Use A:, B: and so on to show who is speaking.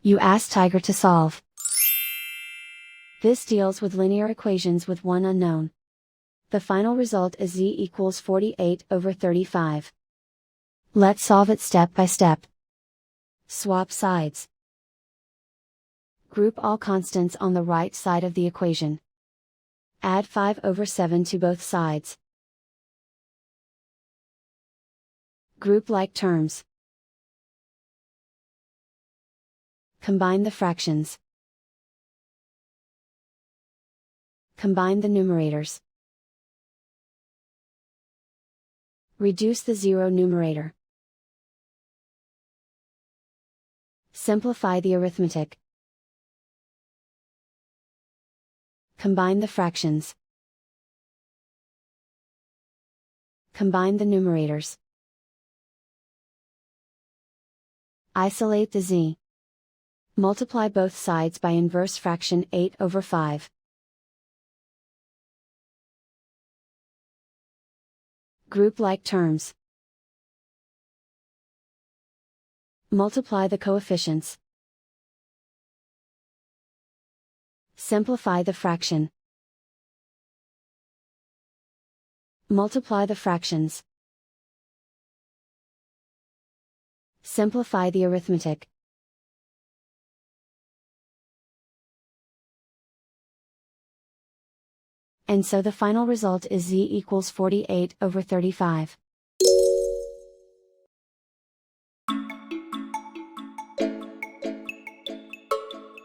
A: You ask Tiger to solve. This deals with linear equations with one unknown. The final result is z equals 48/35. Let's solve it step by step. Swap sides. Group all constants on the right side of the equation. Add 5/7 to both sides. Group like terms. Combine the fractions. Combine the numerators. Reduce the zero numerator. Simplify the arithmetic. Combine the fractions. Combine the numerators. Isolate the z. Multiply both sides by inverse fraction 8/5. Group like terms. Multiply the coefficients. Simplify the fraction. Multiply the fractions. Simplify the arithmetic. And so the final result is z equals 48/35.